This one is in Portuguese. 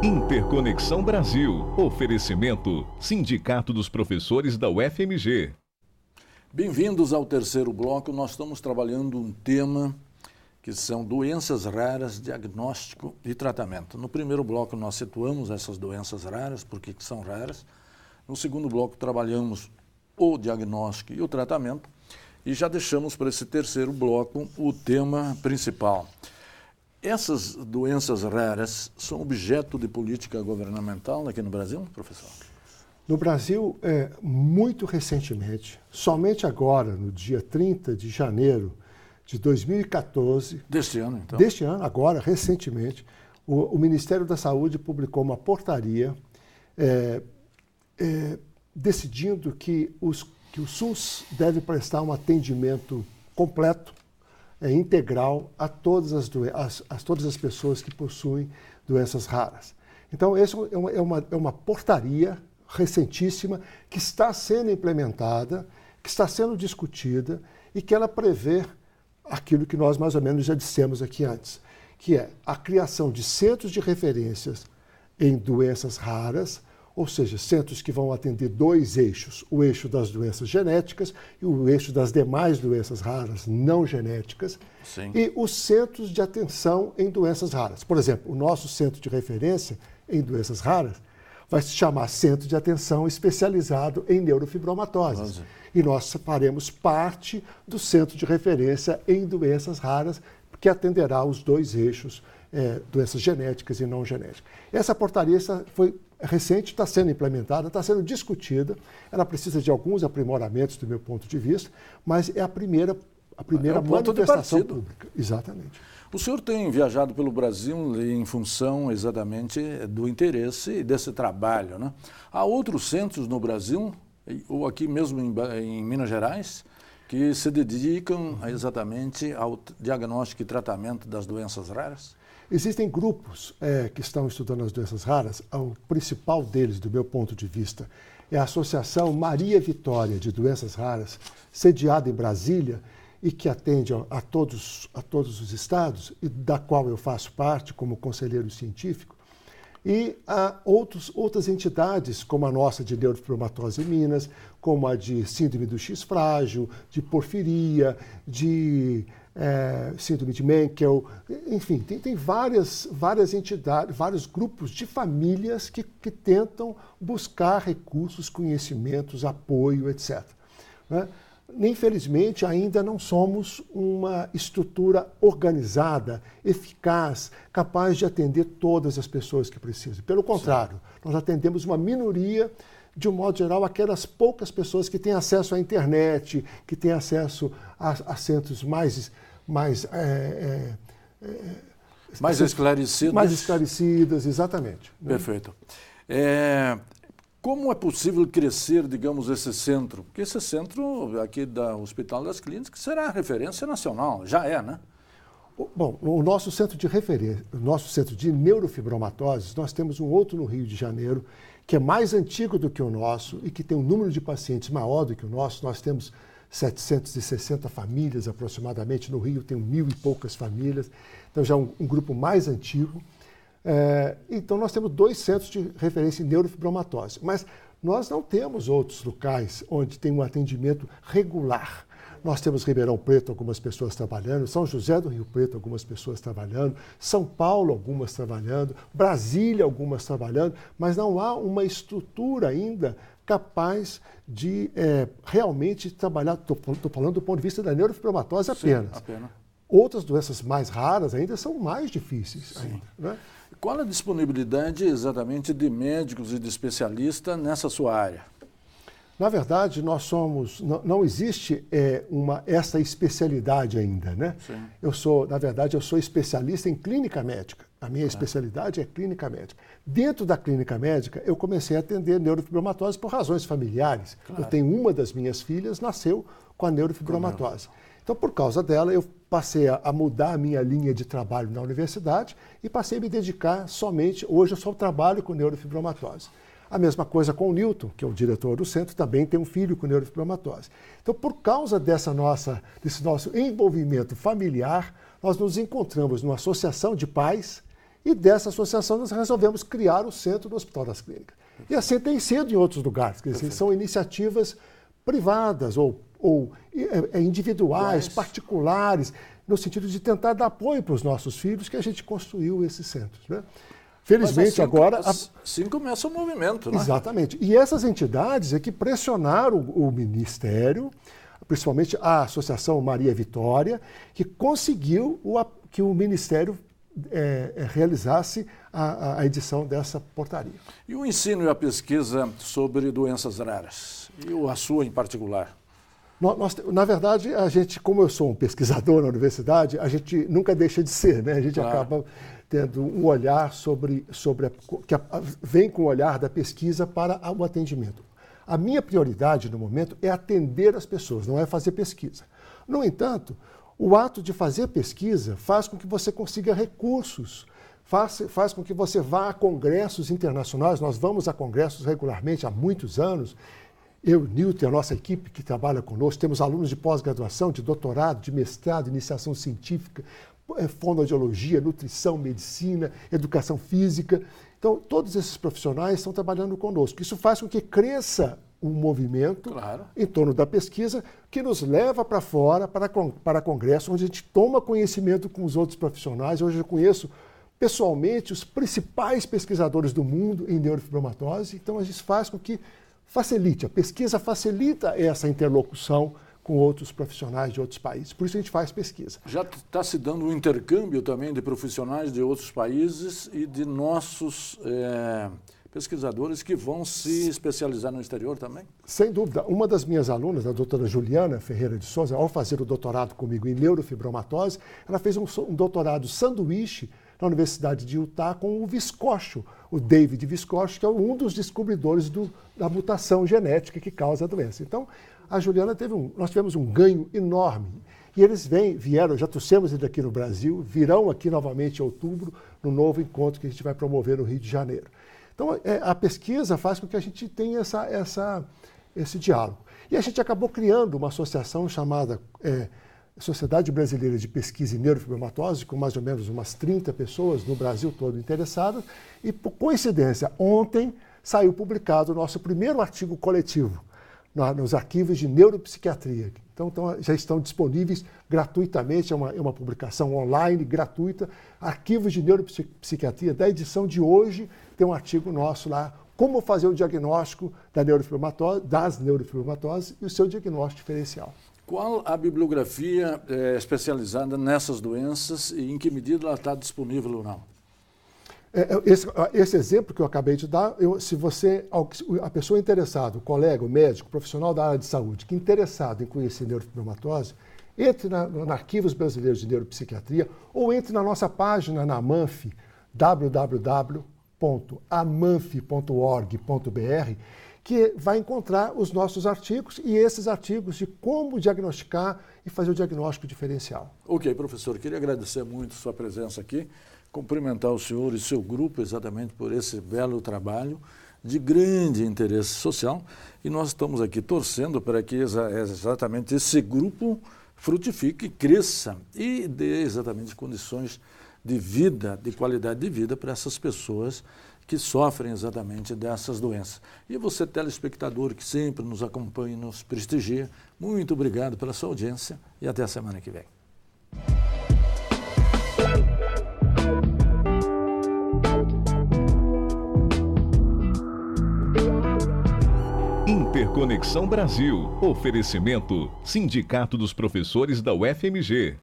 Interconexão Brasil. Oferecimento Sindicato dos Professores da UFMG. Bem-vindos ao terceiro bloco. Nós estamos trabalhando um tema que são doenças raras, diagnóstico e tratamento. No primeiro bloco nós situamos essas doenças raras, por que são raras. No segundo bloco trabalhamos o diagnóstico e o tratamento. E já deixamos para esse terceiro bloco o tema principal. Essas doenças raras são objeto de política governamental aqui no Brasil, professor? No Brasil, muito recentemente, somente agora, no dia 30 de janeiro de 2014... Deste ano, então? Deste ano, agora, recentemente, o Ministério da Saúde publicou uma portaria decidindo que o SUS deve prestar um atendimento completo, integral a todas as pessoas que possuem doenças raras. Então, essa é uma portaria recentíssima que está sendo implementada, que está sendo discutida e que ela prevê aquilo que nós mais ou menos já dissemos aqui antes, que é a criação de centros de referências em doenças raras, ou seja, centros que vão atender dois eixos, o eixo das doenças genéticas e o eixo das demais doenças raras não genéticas, Sim. E os centros de atenção em doenças raras. Por exemplo, o nosso centro de referência em doenças raras vai se chamar Centro de Atenção Especializado em Neurofibromatoses. E nós faremos parte do centro de referência em doenças raras, que atenderá os dois eixos, doenças genéticas e não genéticas. Essa portaria foi recente, está sendo implementada, está sendo discutida. Ela precisa de alguns aprimoramentos do meu ponto de vista, mas é a primeira manifestação pública. Exatamente. O senhor tem viajado pelo Brasil em função exatamente do interesse desse trabalho, né? Há outros centros no Brasil, ou aqui mesmo em Minas Gerais, que se dedicam exatamente ao diagnóstico e tratamento das doenças raras? Existem grupos que estão estudando as doenças raras. O principal deles, do meu ponto de vista, é a Associação Maria Vitória de Doenças Raras, sediada em Brasília e que atende a todos os estados, e da qual eu faço parte como conselheiro científico. E há outras entidades, como a nossa de neurofibromatose em Minas, como a de síndrome do X frágil, de porfiria, de síndrome de Menkel, enfim, tem várias entidades, vários grupos de famílias que tentam buscar recursos, conhecimentos, apoio, etc. Né? Infelizmente, ainda não somos uma estrutura organizada, eficaz, capaz de atender todas as pessoas que precisam. Pelo contrário, nós atendemos uma minoria, de um modo geral, aquelas poucas pessoas que têm acesso à internet, que têm acesso a centros mais esclarecidos. Mais esclarecidas, exatamente. Perfeito. Como é possível crescer, digamos, esse centro? Porque esse centro aqui da Hospital das Clínicas será referência nacional, já é, né? Bom, o nosso centro de referência, o nosso centro de neurofibromatoses, nós temos um outro no Rio de Janeiro, que é mais antigo do que o nosso e que tem um número de pacientes maior do que o nosso. Nós temos 760 famílias aproximadamente, no Rio tem 1.000 e poucas famílias, então já é um grupo mais antigo. Então nós temos 2 centros de referência em neurofibromatose, mas nós não temos outros locais onde tem um atendimento regular. Nós temos Ribeirão Preto, algumas pessoas trabalhando, São José do Rio Preto, algumas pessoas trabalhando, São Paulo, algumas trabalhando, Brasília, algumas trabalhando, mas não há uma estrutura ainda capaz de realmente trabalhar, estou falando do ponto de vista da neurofibromatose apenas. Sim, apenas. Outras doenças mais raras ainda são mais difíceis. Ainda, né? Qual a disponibilidade exatamente de médicos e de especialistas nessa sua área? Na verdade, não existe essa especialidade ainda, né? Sim. Eu sou especialista em clínica médica. A minha especialidade é clínica médica. Dentro da clínica médica, eu comecei a atender neurofibromatose por razões familiares. Claro. Eu tenho uma das minhas filhas, nasceu com a neurofibromatose. Então, por causa dela, eu passei a mudar a minha linha de trabalho na universidade e passei a me dedicar somente, hoje eu só trabalho com neurofibromatose. A mesma coisa com o Newton, que é o diretor do centro, também tem um filho com neurofibromatose. Então, por causa desse nosso envolvimento familiar, nós nos encontramos numa associação de pais E dessa associação nós resolvemos criar o Centro do Hospital das Clínicas. E assim tem sido em outros lugares, quer dizer, são iniciativas privadas ou individuais, particulares, no sentido de tentar dar apoio para os nossos filhos, que a gente construiu esses centros, né? Felizmente assim, agora... Assim começa o movimento, né? Exatamente. E essas entidades é que pressionaram o Ministério, principalmente a Associação Maria Vitória, que conseguiu que o Ministério realizasse a edição dessa portaria. E o ensino e a pesquisa sobre doenças raras? E a sua em particular? Na verdade, a gente, como eu sou um pesquisador na universidade, a gente nunca deixa de ser, né? A gente acaba tendo um olhar que vem com o olhar da pesquisa para o atendimento. A minha prioridade no momento é atender as pessoas, não é fazer pesquisa. No entanto, o ato de fazer pesquisa faz com que você consiga recursos, faz com que você vá a congressos internacionais. Nós vamos a congressos regularmente há muitos anos. Eu, Newton, a nossa equipe que trabalha conosco, temos alunos de pós-graduação, de doutorado, de mestrado, iniciação científica, fonoaudiologia, nutrição, medicina, educação física. Então, todos esses profissionais estão trabalhando conosco. Isso faz com que cresça um movimento em torno da pesquisa que nos leva para fora, para congresso, onde a gente toma conhecimento com os outros profissionais. Hoje eu conheço pessoalmente os principais pesquisadores do mundo em neurofibromatose. Então, a gente faz com que a pesquisa facilita essa interlocução com outros profissionais de outros países. Por isso a gente faz pesquisa. Já está se dando um intercâmbio também de profissionais de outros países e de nossos pesquisadores que vão se especializar no exterior também? Sem dúvida. Uma das minhas alunas, a doutora Juliana Ferreira de Souza, ao fazer o doutorado comigo em neurofibromatose, ela fez um doutorado sanduíche na Universidade de Utah com o Viscocho, o David Viscocho, que é um dos descobridores da mutação genética que causa a doença. Então, a Juliana nós tivemos um ganho enorme. E eles vieram, já trouxemos eles aqui no Brasil, virão aqui novamente em outubro, no novo encontro que a gente vai promover no Rio de Janeiro. Então, a pesquisa faz com que a gente tenha esse diálogo. E a gente acabou criando uma associação chamada Sociedade Brasileira de Pesquisa em Neurofibromatose, com mais ou menos umas 30 pessoas no Brasil todo interessadas. E, por coincidência, ontem saiu publicado o nosso primeiro artigo coletivo nos arquivos de neuropsiquiatria. Então já estão disponíveis gratuitamente, é uma publicação online, gratuita. Arquivos de neuropsiquiatria, da edição de hoje, tem um artigo nosso lá, como fazer o diagnóstico das neurofibromatoses e o seu diagnóstico diferencial. Qual a bibliografia especializada nessas doenças e em que medida ela está disponível ou não? Esse exemplo que eu acabei de dar, a pessoa interessada, o colega, o médico, o profissional da área de saúde, que é interessado em conhecer neurofibromatose, entre nos Arquivos Brasileiros de Neuropsiquiatria ou entre na nossa página na AMANF, www.amanf.org.br, que vai encontrar os nossos artigos e esses artigos de como diagnosticar e fazer o diagnóstico diferencial. Ok, professor, queria agradecer muito a sua presença aqui, cumprimentar o senhor e seu grupo exatamente por esse belo trabalho de grande interesse social e nós estamos aqui torcendo para que exatamente esse grupo frutifique, cresça e dê exatamente condições de vida, de qualidade de vida para essas pessoas que sofrem exatamente dessas doenças. E você, telespectador, que sempre nos acompanha e nos prestigia, muito obrigado pela sua audiência e até a semana que vem. Interconexão Brasil. Oferecimento: Sindicato dos Professores da UFMG.